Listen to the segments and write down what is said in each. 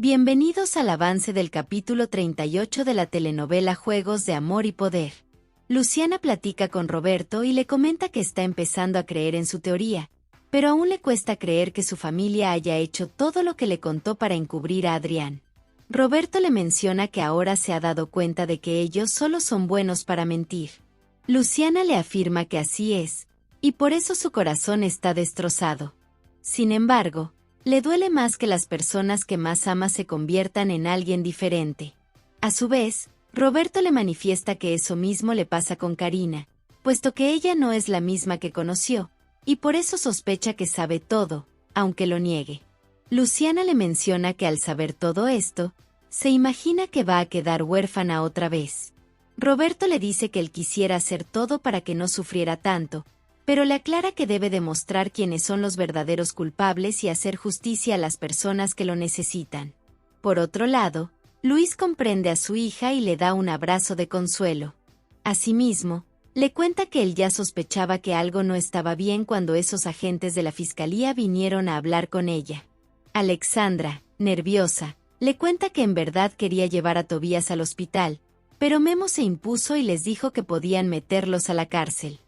Bienvenidos al avance del capítulo 38 de la telenovela Juegos de Amor y Poder. Luciana platica con Roberto y le comenta que está empezando a creer en su teoría, pero aún le cuesta creer que su familia haya hecho todo lo que le contó para encubrir a Adrián. Roberto le menciona que ahora se ha dado cuenta de que ellos solo son buenos para mentir. Luciana le afirma que así es, y por eso su corazón está destrozado. Sin embargo, le duele más que las personas que más ama se conviertan en alguien diferente. A su vez, Roberto le manifiesta que eso mismo le pasa con Karina, puesto que ella no es la misma que conoció, y por eso sospecha que sabe todo, aunque lo niegue. Luciana le menciona que al saber todo esto, se imagina que va a quedar huérfana otra vez. Roberto le dice que él quisiera hacer todo para que no sufriera tanto, pero le aclara que debe demostrar quiénes son los verdaderos culpables y hacer justicia a las personas que lo necesitan. Por otro lado, Luis comprende a su hija y le da un abrazo de consuelo. Asimismo, le cuenta que él ya sospechaba que algo no estaba bien cuando esos agentes de la fiscalía vinieron a hablar con ella. Alexandra, nerviosa, le cuenta que en verdad quería llevar a Tobías al hospital, pero Memo se impuso y les dijo que podían meterlos a la cárcel.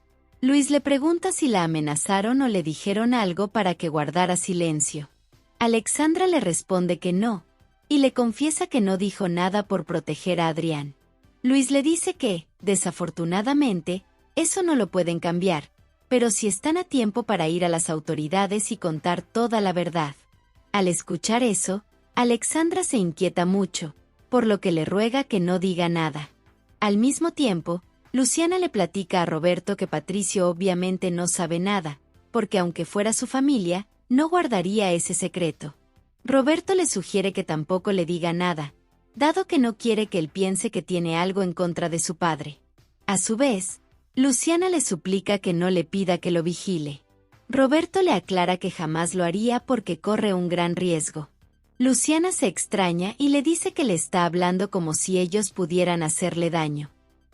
Luis le pregunta si la amenazaron o le dijeron algo para que guardara silencio. Alexandra le responde que no, y le confiesa que no dijo nada por proteger a Adrián. Luis le dice que, desafortunadamente, eso no lo pueden cambiar, pero si están a tiempo para ir a las autoridades y contar toda la verdad. Al escuchar eso, Alexandra se inquieta mucho, por lo que le ruega que no diga nada. Al mismo tiempo, Luciana le platica a Roberto que Patricio obviamente no sabe nada, porque aunque fuera su familia, no guardaría ese secreto. Roberto le sugiere que tampoco le diga nada, dado que no quiere que él piense que tiene algo en contra de su padre. A su vez, Luciana le suplica que no le pida que lo vigile. Roberto le aclara que jamás lo haría porque corre un gran riesgo. Luciana se extraña y le dice que le está hablando como si ellos pudieran hacerle daño.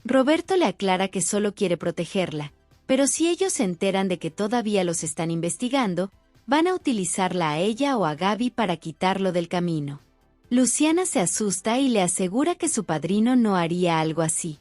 Roberto le aclara que solo quiere protegerla, pero si ellos se enteran de que todavía los están investigando, van a utilizarla a ella o a Gaby para quitarlo del camino. Luciana se asusta y le asegura que su padrino no haría algo así.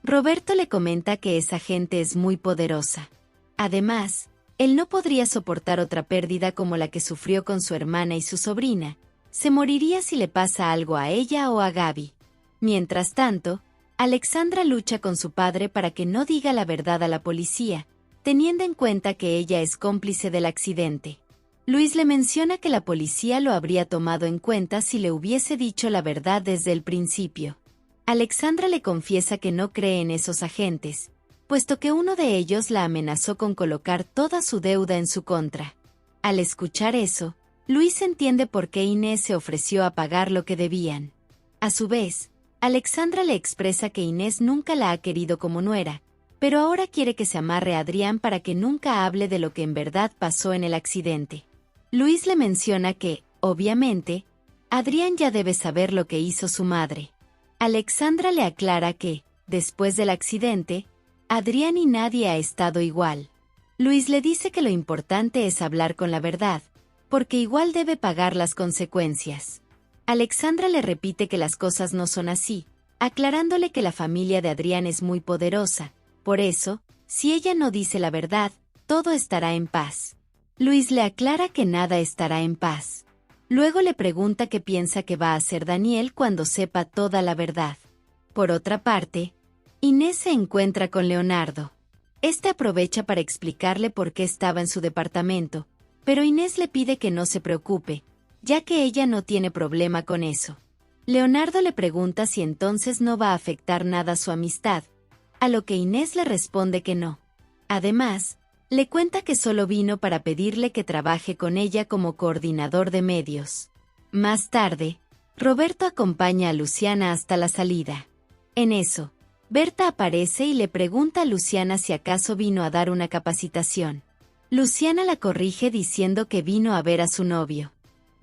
Roberto le comenta que esa gente es muy poderosa. Además, él no podría soportar otra pérdida como la que sufrió con su hermana y su sobrina. Se moriría si le pasa algo a ella o a Gaby. Mientras tanto, Alexandra lucha con su padre para que no diga la verdad a la policía, teniendo en cuenta que ella es cómplice del accidente. Luis le menciona que la policía lo habría tomado en cuenta si le hubiese dicho la verdad desde el principio. Alexandra le confiesa que no cree en esos agentes, puesto que uno de ellos la amenazó con colocar toda su deuda en su contra. Al escuchar eso, Luis entiende por qué Inés se ofreció a pagar lo que debían. A su vez, Alexandra le expresa que Inés nunca la ha querido como nuera, pero ahora quiere que se amarre a Adrián para que nunca hable de lo que en verdad pasó en el accidente. Luis le menciona que, obviamente, Adrián ya debe saber lo que hizo su madre. Alexandra le aclara que, después del accidente, Adrián y nadie ha estado igual. Luis le dice que lo importante es hablar con la verdad, porque igual debe pagar las consecuencias. Alexandra le repite que las cosas no son así, aclarándole que la familia de Adrián es muy poderosa, por eso, si ella no dice la verdad, todo estará en paz. Luis le aclara que nada estará en paz. Luego le pregunta qué piensa que va a hacer Daniel cuando sepa toda la verdad. Por otra parte, Inés se encuentra con Leonardo. Este aprovecha para explicarle por qué estaba en su departamento, pero Inés le pide que no se preocupe, ya que ella no tiene problema con eso. Leonardo le pregunta si entonces no va a afectar nada su amistad, a lo que Inés le responde que no. Además, le cuenta que solo vino para pedirle que trabaje con ella como coordinador de medios. Más tarde, Roberto acompaña a Luciana hasta la salida. En eso, Berta aparece y le pregunta a Luciana si acaso vino a dar una capacitación. Luciana la corrige diciendo que vino a ver a su novio.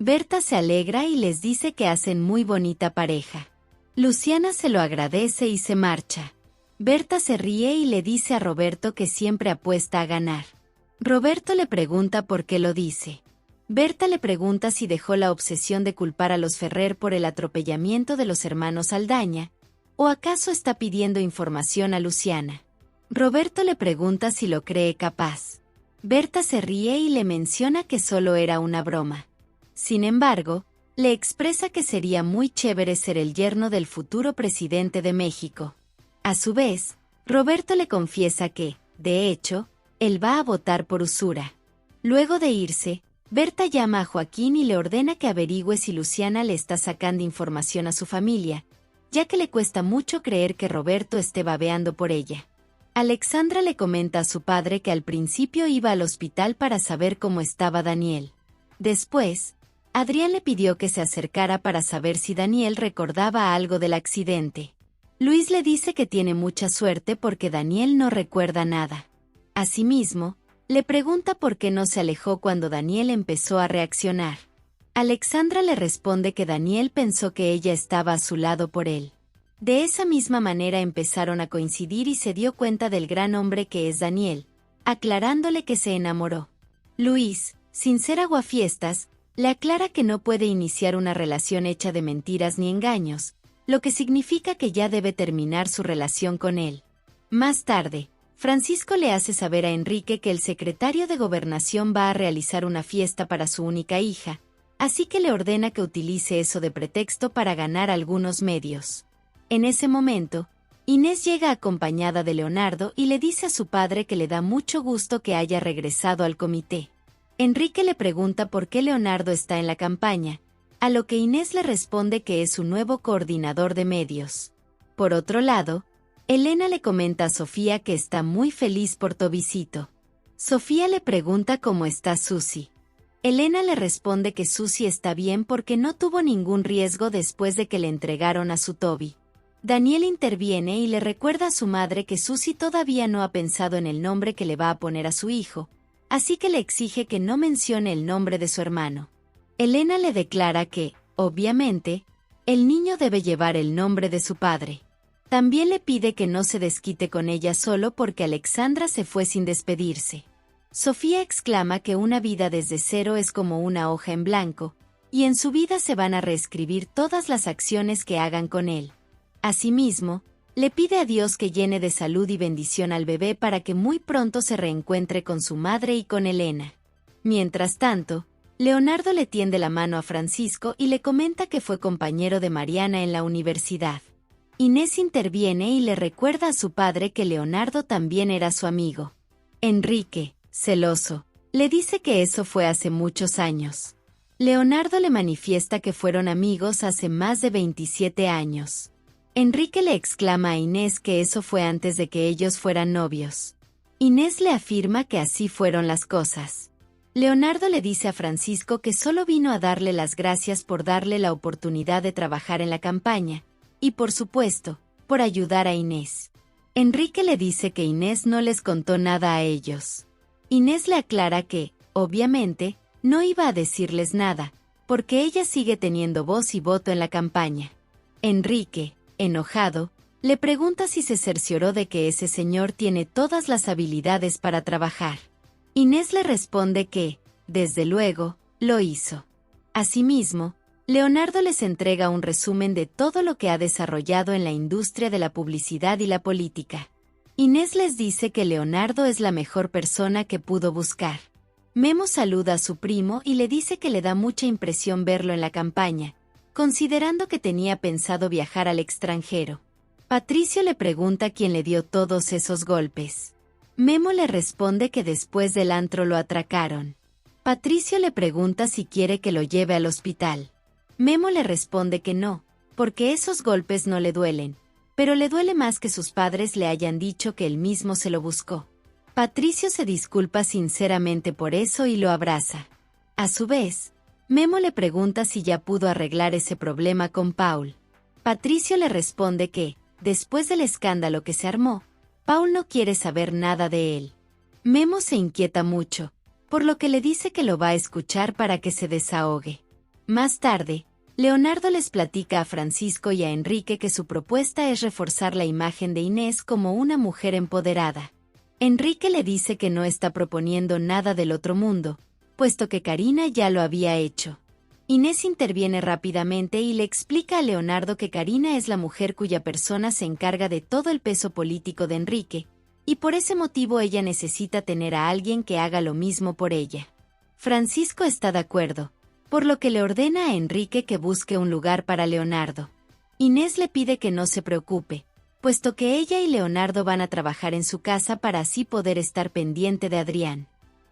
Berta se alegra y les dice que hacen muy bonita pareja. Luciana se lo agradece y se marcha. Berta se ríe y le dice a Roberto que siempre apuesta a ganar. Roberto le pregunta por qué lo dice. Berta le pregunta si dejó la obsesión de culpar a los Ferrer por el atropellamiento de los hermanos Saldaña, o acaso está pidiendo información a Luciana. Roberto le pregunta si lo cree capaz. Berta se ríe y le menciona que solo era una broma. Sin embargo, le expresa que sería muy chévere ser el yerno del futuro presidente de México. A su vez, Roberto le confiesa que, de hecho, él va a votar por usura. Luego de irse, Berta llama a Joaquín y le ordena que averigüe si Luciana le está sacando información a su familia, ya que le cuesta mucho creer que Roberto esté babeando por ella. Alexandra le comenta a su padre que al principio iba al hospital para saber cómo estaba Daniel. Después, Adrián le pidió que se acercara para saber si Daniel recordaba algo del accidente. Luis le dice que tiene mucha suerte porque Daniel no recuerda nada. Asimismo, le pregunta por qué no se alejó cuando Daniel empezó a reaccionar. Alexandra le responde que Daniel pensó que ella estaba a su lado por él. De esa misma manera empezaron a coincidir y se dio cuenta del gran hombre que es Daniel, aclarándole que se enamoró. Luis, sin ser aguafiestas, le aclara que no puede iniciar una relación hecha de mentiras ni engaños, lo que significa que ya debe terminar su relación con él. Más tarde, Francisco le hace saber a Enrique que el secretario de Gobernación va a realizar una fiesta para su única hija, así que le ordena que utilice eso de pretexto para ganar algunos medios. En ese momento, Inés llega acompañada de Leonardo y le dice a su padre que le da mucho gusto que haya regresado al comité. Enrique le pregunta por qué Leonardo está en la campaña, a lo que Inés le responde que es su nuevo coordinador de medios. Por otro lado, Elena le comenta a Sofía que está muy feliz por Tobicito. Sofía le pregunta cómo está Susi. Elena le responde que Susi está bien porque no tuvo ningún riesgo después de que le entregaron a su Toby. Daniel interviene y le recuerda a su madre que Susi todavía no ha pensado en el nombre que le va a poner a su hijo, así que le exige que no mencione el nombre de su hermano. Elena le declara que, obviamente, el niño debe llevar el nombre de su padre. También le pide que no se desquite con ella solo porque Alexandra se fue sin despedirse. Sofía exclama que una vida desde cero es como una hoja en blanco, y en su vida se van a reescribir todas las acciones que hagan con él. Asimismo, le pide a Dios que llene de salud y bendición al bebé para que muy pronto se reencuentre con su madre y con Elena. Mientras tanto, Leonardo le tiende la mano a Francisco y le comenta que fue compañero de Mariana en la universidad. Inés interviene y le recuerda a su padre que Leonardo también era su amigo. Enrique, celoso, le dice que eso fue hace muchos años. Leonardo le manifiesta que fueron amigos hace más de 27 años. Enrique le exclama a Inés que eso fue antes de que ellos fueran novios. Inés le afirma que así fueron las cosas. Leonardo le dice a Francisco que solo vino a darle las gracias por darle la oportunidad de trabajar en la campaña, y por supuesto, por ayudar a Inés. Enrique le dice que Inés no les contó nada a ellos. Inés le aclara que, obviamente, no iba a decirles nada, porque ella sigue teniendo voz y voto en la campaña. Enrique, enojado, le pregunta si se cercioró de que ese señor tiene todas las habilidades para trabajar. Inés le responde que, desde luego, lo hizo. Asimismo, Leonardo les entrega un resumen de todo lo que ha desarrollado en la industria de la publicidad y la política. Inés les dice que Leonardo es la mejor persona que pudo buscar. Memo saluda a su primo y le dice que le da mucha impresión verlo en la campaña, considerando que tenía pensado viajar al extranjero. Patricio le pregunta quién le dio todos esos golpes. Memo le responde que después del antro lo atracaron. Patricio le pregunta si quiere que lo lleve al hospital. Memo le responde que no, porque esos golpes no le duelen, pero le duele más que sus padres le hayan dicho que él mismo se lo buscó. Patricio se disculpa sinceramente por eso y lo abraza. A su vez, Memo le pregunta si ya pudo arreglar ese problema con Paul. Patricio le responde que, después del escándalo que se armó, Paul no quiere saber nada de él. Memo se inquieta mucho, por lo que le dice que lo va a escuchar para que se desahogue. Más tarde, Leonardo les platica a Francisco y a Enrique que su propuesta es reforzar la imagen de Inés como una mujer empoderada. Enrique le dice que no está proponiendo nada del otro mundo, puesto que Karina ya lo había hecho. Inés interviene rápidamente y le explica a Leonardo que Karina es la mujer cuya persona se encarga de todo el peso político de Enrique, y por ese motivo ella necesita tener a alguien que haga lo mismo por ella. Francisco está de acuerdo, por lo que le ordena a Enrique que busque un lugar para Leonardo. Inés le pide que no se preocupe, puesto que ella y Leonardo van a trabajar en su casa para así poder estar pendiente de Adrián.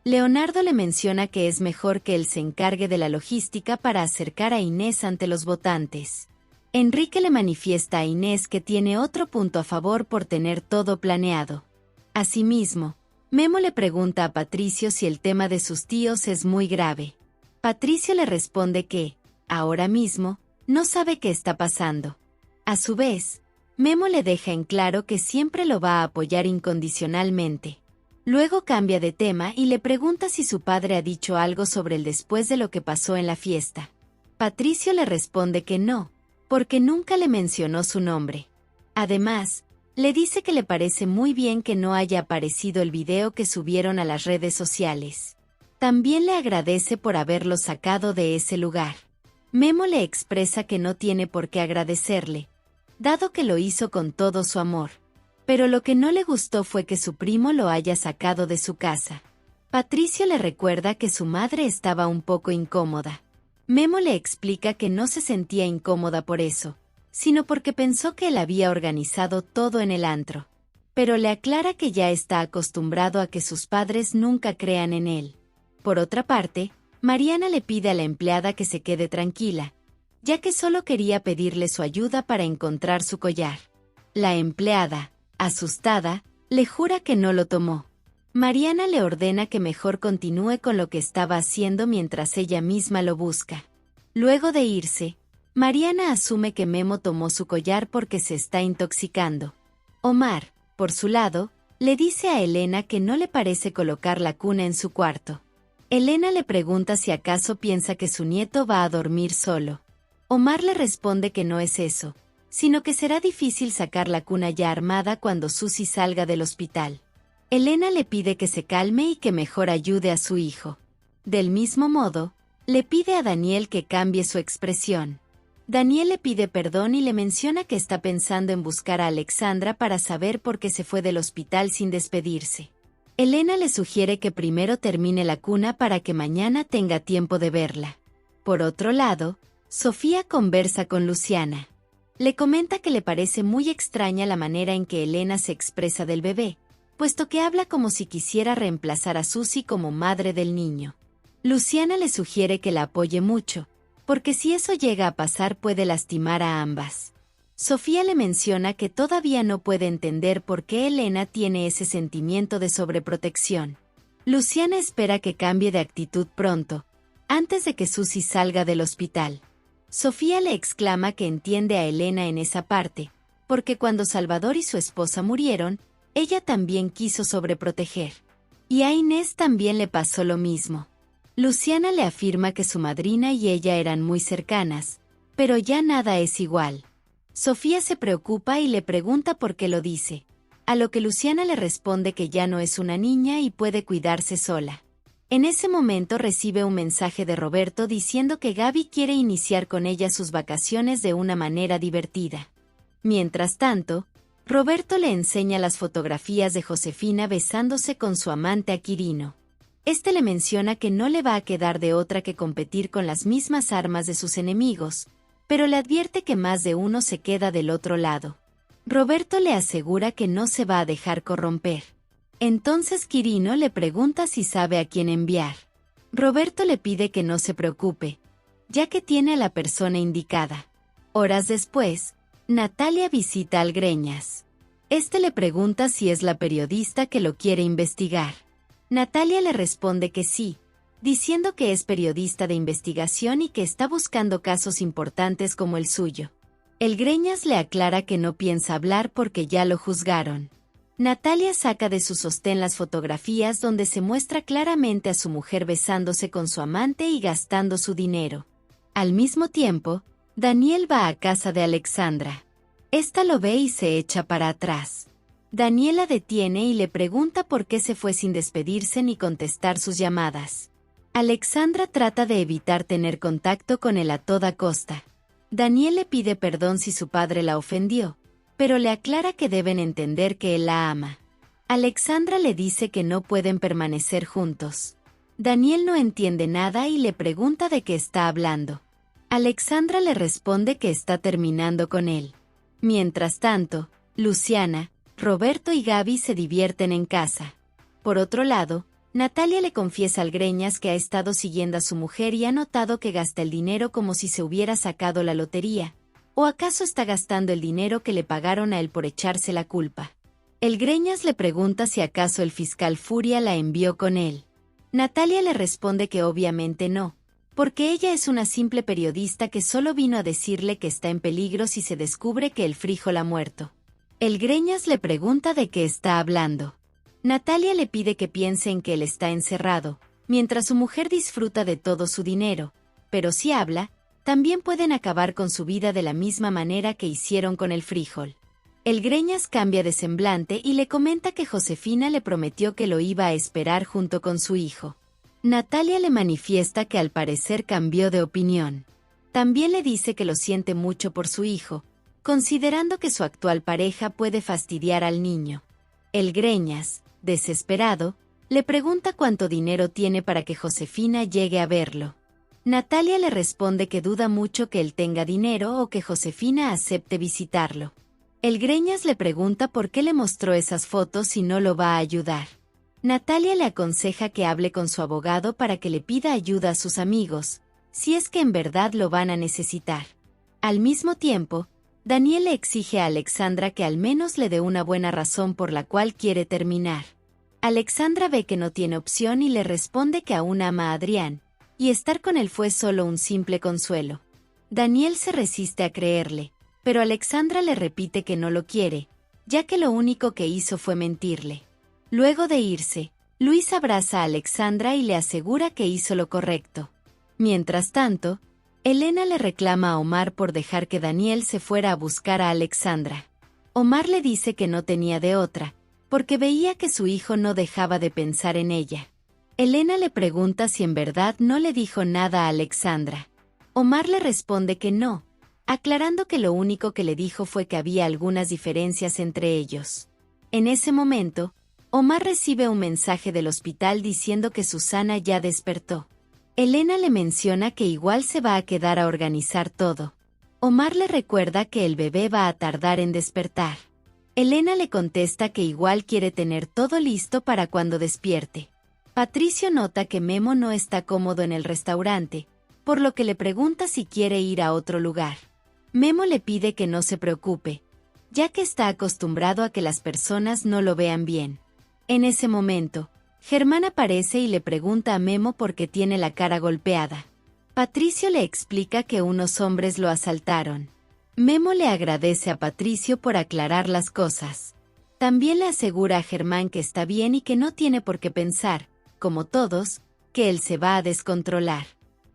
Leonardo le menciona que es mejor que él se encargue de la logística para acercar a Inés ante los votantes. Enrique le manifiesta a Inés que tiene otro punto a favor por tener todo planeado. Asimismo, Memo le pregunta a Patricio si el tema de sus tíos es muy grave. Patricio le responde que, ahora mismo, no sabe qué está pasando. A su vez, Memo le deja en claro que siempre lo va a apoyar incondicionalmente. Luego cambia de tema y le pregunta si su padre ha dicho algo sobre el después de lo que pasó en la fiesta. Patricio le responde que no, porque nunca le mencionó su nombre. Además, le dice que le parece muy bien que no haya aparecido el video que subieron a las redes sociales. También le agradece por haberlo sacado de ese lugar. Memo le expresa que no tiene por qué agradecerle, dado que lo hizo con todo su amor. Pero lo que no le gustó fue que su primo lo haya sacado de su casa. Patricio le recuerda que su madre estaba un poco incómoda. Memo le explica que no se sentía incómoda por eso, sino porque pensó que él había organizado todo en el antro. Pero le aclara que ya está acostumbrado a que sus padres nunca crean en él. Por otra parte, Mariana le pide a la empleada que se quede tranquila, ya que solo quería pedirle su ayuda para encontrar su collar. La empleada, asustada, le jura que no lo tomó. Mariana le ordena que mejor continúe con lo que estaba haciendo mientras ella misma lo busca. Luego de irse, Mariana asume que Memo tomó su collar porque se está intoxicando. Omar, por su lado, le dice a Elena que no le parece colocar la cuna en su cuarto. Elena le pregunta si acaso piensa que su nieto va a dormir solo. Omar le responde que no es eso, sino que será difícil sacar la cuna ya armada cuando Susi salga del hospital. Elena le pide que se calme y que mejor ayude a su hijo. Del mismo modo, le pide a Daniel que cambie su expresión. Daniel le pide perdón y le menciona que está pensando en buscar a Alexandra para saber por qué se fue del hospital sin despedirse. Elena le sugiere que primero termine la cuna para que mañana tenga tiempo de verla. Por otro lado, Sofía conversa con Luciana. Le comenta que le parece muy extraña la manera en que Elena se expresa del bebé, puesto que habla como si quisiera reemplazar a Susi como madre del niño. Luciana le sugiere que la apoye mucho, porque si eso llega a pasar puede lastimar a ambas. Sofía le menciona que todavía no puede entender por qué Elena tiene ese sentimiento de sobreprotección. Luciana espera que cambie de actitud pronto, antes de que Susi salga del hospital. Sofía le exclama que entiende a Elena en esa parte, porque cuando Salvador y su esposa murieron, ella también quiso sobreproteger. Y a Inés también le pasó lo mismo. Luciana le afirma que su madrina y ella eran muy cercanas, pero ya nada es igual. Sofía se preocupa y le pregunta por qué lo dice, a lo que Luciana le responde que ya no es una niña y puede cuidarse sola. En ese momento recibe un mensaje de Roberto diciendo que Gaby quiere iniciar con ella sus vacaciones de una manera divertida. Mientras tanto, Roberto le enseña las fotografías de Josefina besándose con su amante Aquirino. Este le menciona que no le va a quedar de otra que competir con las mismas armas de sus enemigos, pero le advierte que más de uno se queda del otro lado. Roberto le asegura que no se va a dejar corromper. Entonces Quirino le pregunta si sabe a quién enviar. Roberto le pide que no se preocupe, ya que tiene a la persona indicada. Horas después, Natalia visita al Greñas. Este le pregunta si es la periodista que lo quiere investigar. Natalia le responde que sí, diciendo que es periodista de investigación y que está buscando casos importantes como el suyo. El Greñas le aclara que no piensa hablar porque ya lo juzgaron. Natalia saca de su sostén las fotografías donde se muestra claramente a su mujer besándose con su amante y gastando su dinero. Al mismo tiempo, Daniel va a casa de Alexandra. Esta lo ve y se echa para atrás. Daniel la detiene y le pregunta por qué se fue sin despedirse ni contestar sus llamadas. Alexandra trata de evitar tener contacto con él a toda costa. Daniel le pide perdón si su padre la ofendió, pero le aclara que deben entender que él la ama. Alexandra le dice que no pueden permanecer juntos. Daniel no entiende nada y le pregunta de qué está hablando. Alexandra le responde que está terminando con él. Mientras tanto, Luciana, Roberto y Gaby se divierten en casa. Por otro lado, Natalia le confiesa al Greñas que ha estado siguiendo a su mujer y ha notado que gasta el dinero como si se hubiera sacado la lotería. ¿O acaso está gastando el dinero que le pagaron a él por echarse la culpa? El Greñas le pregunta si acaso el fiscal Furia la envió con él. Natalia le responde que obviamente no, porque ella es una simple periodista que solo vino a decirle que está en peligro si se descubre que el frijol ha muerto. El Greñas le pregunta de qué está hablando. Natalia le pide que piense en que él está encerrado, mientras su mujer disfruta de todo su dinero, pero si habla, también pueden acabar con su vida de la misma manera que hicieron con el frijol. El Greñas cambia de semblante y le comenta que Josefina le prometió que lo iba a esperar junto con su hijo. Natalia le manifiesta que al parecer cambió de opinión. También le dice que lo siente mucho por su hijo, considerando que su actual pareja puede fastidiar al niño. El Greñas, desesperado, le pregunta cuánto dinero tiene para que Josefina llegue a verlo. Natalia le responde que duda mucho que él tenga dinero o que Josefina acepte visitarlo. El Greñas le pregunta por qué le mostró esas fotos si no lo va a ayudar. Natalia le aconseja que hable con su abogado para que le pida ayuda a sus amigos, si es que en verdad lo van a necesitar. Al mismo tiempo, Daniel le exige a Alexandra que al menos le dé una buena razón por la cual quiere terminar. Alexandra ve que no tiene opción y le responde que aún ama a Adrián, y estar con él fue solo un simple consuelo. Daniel se resiste a creerle, pero Alexandra le repite que no lo quiere, ya que lo único que hizo fue mentirle. Luego de irse, Luis abraza a Alexandra y le asegura que hizo lo correcto. Mientras tanto, Elena le reclama a Omar por dejar que Daniel se fuera a buscar a Alexandra. Omar le dice que no tenía de otra, porque veía que su hijo no dejaba de pensar en ella. Elena le pregunta si en verdad no le dijo nada a Alexandra. Omar le responde que no, aclarando que lo único que le dijo fue que había algunas diferencias entre ellos. En ese momento, Omar recibe un mensaje del hospital diciendo que Susana ya despertó. Elena le menciona que igual se va a quedar a organizar todo. Omar le recuerda que el bebé va a tardar en despertar. Elena le contesta que igual quiere tener todo listo para cuando despierte. Patricio nota que Memo no está cómodo en el restaurante, por lo que le pregunta si quiere ir a otro lugar. Memo le pide que no se preocupe, ya que está acostumbrado a que las personas no lo vean bien. En ese momento, Germán aparece y le pregunta a Memo por qué tiene la cara golpeada. Patricio le explica que unos hombres lo asaltaron. Memo le agradece a Patricio por aclarar las cosas. También le asegura a Germán que está bien y que no tiene por qué pensar, como todos, que él se va a descontrolar.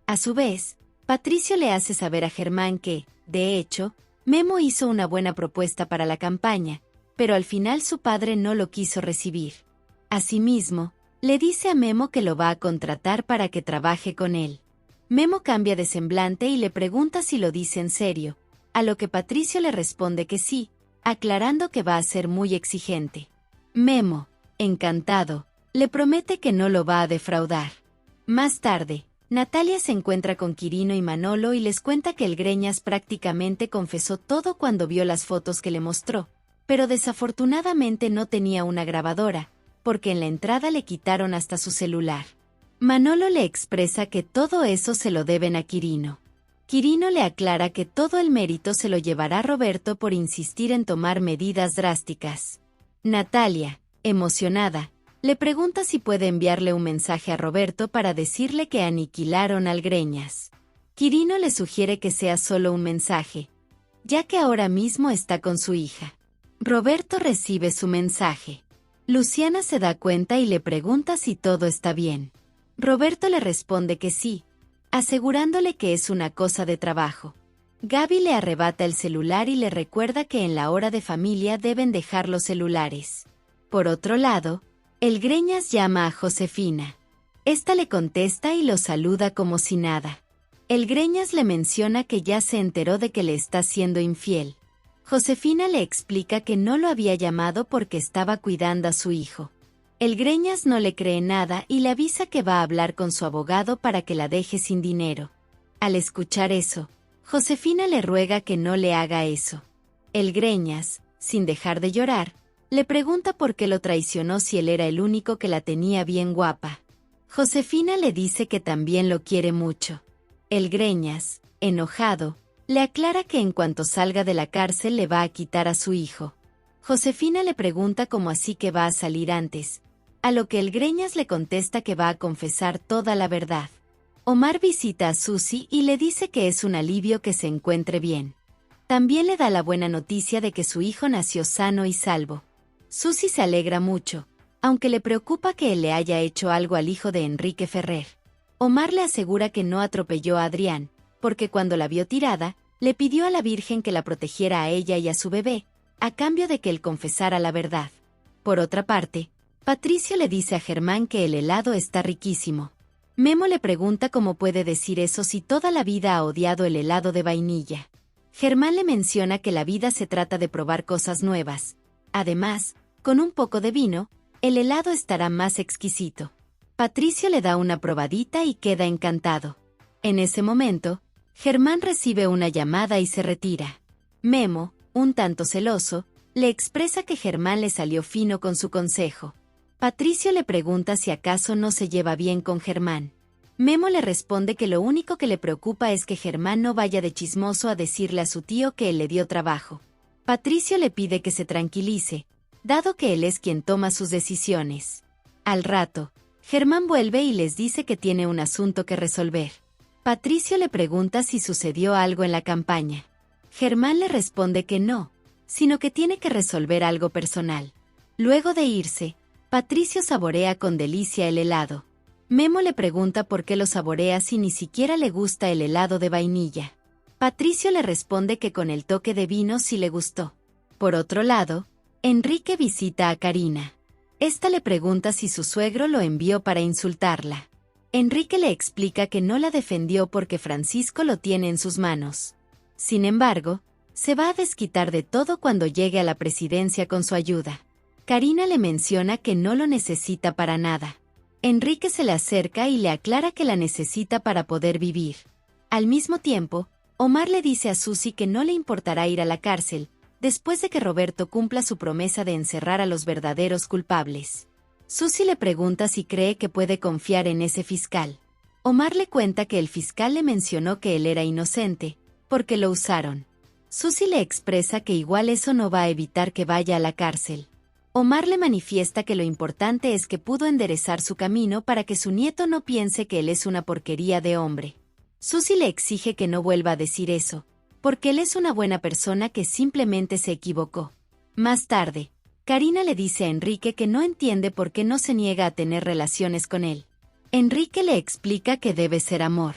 A su vez, Patricio le hace saber a Germán que, de hecho, Memo hizo una buena propuesta para la campaña, pero al final su padre no lo quiso recibir. Asimismo, le dice a Memo que lo va a contratar para que trabaje con él. Memo cambia de semblante y le pregunta si lo dice en serio, a lo que Patricio le responde que sí, aclarando que va a ser muy exigente. Memo, encantado, le promete que no lo va a defraudar. Más tarde, Natalia se encuentra con Quirino y Manolo y les cuenta que el Greñas prácticamente confesó todo cuando vio las fotos que le mostró, pero desafortunadamente no tenía una grabadora, porque en la entrada le quitaron hasta su celular. Manolo le expresa que todo eso se lo deben a Quirino. Quirino le aclara que todo el mérito se lo llevará Roberto por insistir en tomar medidas drásticas. Natalia, emocionada, le pregunta si puede enviarle un mensaje a Roberto para decirle que aniquilaron al Greñas. Quirino le sugiere que sea solo un mensaje, ya que ahora mismo está con su hija. Roberto recibe su mensaje. Luciana se da cuenta y le pregunta si todo está bien. Roberto le responde que sí, asegurándole que es una cosa de trabajo. Gaby le arrebata el celular y le recuerda que en la hora de familia deben dejar los celulares. Por otro lado, el Greñas llama a Josefina. Esta le contesta y lo saluda como si nada. El Greñas le menciona que ya se enteró de que le está siendo infiel. Josefina le explica que no lo había llamado porque estaba cuidando a su hijo. El Greñas no le cree nada y le avisa que va a hablar con su abogado para que la deje sin dinero. Al escuchar eso, Josefina le ruega que no le haga eso. El Greñas, sin dejar de llorar, le pregunta por qué lo traicionó si él era el único que la tenía bien guapa. Josefina le dice que también lo quiere mucho. El Greñas, enojado, le aclara que en cuanto salga de la cárcel le va a quitar a su hijo. Josefina le pregunta cómo así que va a salir antes, a lo que el Greñas le contesta que va a confesar toda la verdad. Omar visita a Susi y le dice que es un alivio que se encuentre bien. También le da la buena noticia de que su hijo nació sano y salvo. Susi se alegra mucho, aunque le preocupa que él le haya hecho algo al hijo de Enrique Ferrer. Omar le asegura que no atropelló a Adrián, porque cuando la vio tirada, le pidió a la Virgen que la protegiera a ella y a su bebé, a cambio de que él confesara la verdad. Por otra parte, Patricio le dice a Germán que el helado está riquísimo. Memo le pregunta cómo puede decir eso si toda la vida ha odiado el helado de vainilla. Germán le menciona que la vida se trata de probar cosas nuevas. Además, con un poco de vino, el helado estará más exquisito. Patricio le da una probadita y queda encantado. En ese momento, Germán recibe una llamada y se retira. Memo, un tanto celoso, le expresa que Germán le salió fino con su consejo. Patricio le pregunta si acaso no se lleva bien con Germán. Memo le responde que lo único que le preocupa es que Germán no vaya de chismoso a decirle a su tío que él le dio trabajo. Patricio le pide que se tranquilice, dado que él es quien toma sus decisiones. Al rato, Germán vuelve y les dice que tiene un asunto que resolver. Patricio le pregunta si sucedió algo en la campaña. Germán le responde que no, sino que tiene que resolver algo personal. Luego de irse, Patricio saborea con delicia el helado. Memo le pregunta por qué lo saborea si ni siquiera le gusta el helado de vainilla. Patricio le responde que con el toque de vino sí le gustó. Por otro lado, Enrique visita a Karina. Esta le pregunta si su suegro lo envió para insultarla. Enrique le explica que no la defendió porque Francisco lo tiene en sus manos. Sin embargo, se va a desquitar de todo cuando llegue a la presidencia con su ayuda. Karina le menciona que no lo necesita para nada. Enrique se le acerca y le aclara que la necesita para poder vivir. Al mismo tiempo, Omar le dice a Susi que no le importará ir a la cárcel, después de que Roberto cumpla su promesa de encerrar a los verdaderos culpables. Susi le pregunta si cree que puede confiar en ese fiscal. Omar le cuenta que el fiscal le mencionó que él era inocente, porque lo usaron. Susi le expresa que igual eso no va a evitar que vaya a la cárcel. Omar le manifiesta que lo importante es que pudo enderezar su camino para que su nieto no piense que él es una porquería de hombre. Susi le exige que no vuelva a decir eso, porque él es una buena persona que simplemente se equivocó. Más tarde, Karina le dice a Enrique que no entiende por qué no se niega a tener relaciones con él. Enrique le explica que debe ser amor.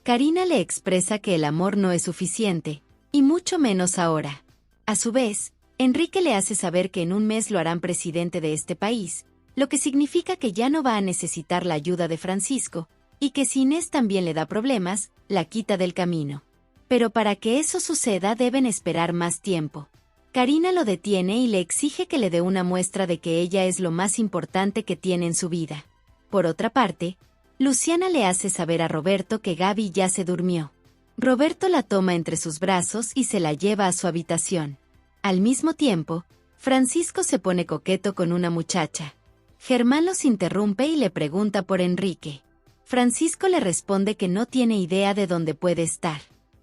Karina le expresa que el amor no es suficiente, y mucho menos ahora. A su vez, Enrique le hace saber que en un mes lo harán presidente de este país, lo que significa que ya no va a necesitar la ayuda de Francisco, y que si Inés también le da problemas, la quita del camino. Pero para que eso suceda deben esperar más tiempo. Karina lo detiene y le exige que le dé una muestra de que ella es lo más importante que tiene en su vida. Por otra parte, Luciana le hace saber a Roberto que Gaby ya se durmió. Roberto la toma entre sus brazos y se la lleva a su habitación. Al mismo tiempo, Francisco se pone coqueto con una muchacha. Germán los interrumpe y le pregunta por Enrique. Francisco le responde que no tiene idea de dónde puede estar.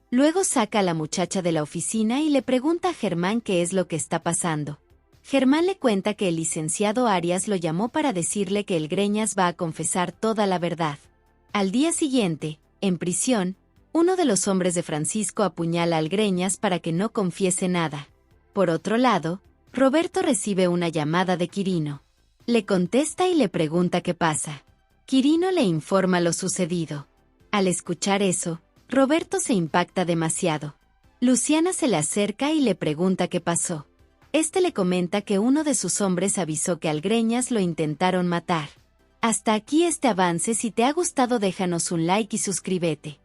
Luego saca a la muchacha de la oficina y le pregunta a Germán qué es lo que está pasando. Germán le cuenta que el licenciado Arias lo llamó para decirle que el Greñas va a confesar toda la verdad. Al día siguiente, en prisión, uno de los hombres de Francisco apuñala al Greñas para que no confiese nada. Por otro lado, Roberto recibe una llamada de Quirino. Le contesta y le pregunta qué pasa. Quirino le informa lo sucedido. Al escuchar eso, Roberto se impacta demasiado. Luciana se le acerca y le pregunta qué pasó. Este le comenta que uno de sus hombres avisó que al Greñas lo intentaron matar. Hasta aquí este avance. Si te ha gustado déjanos un like y suscríbete.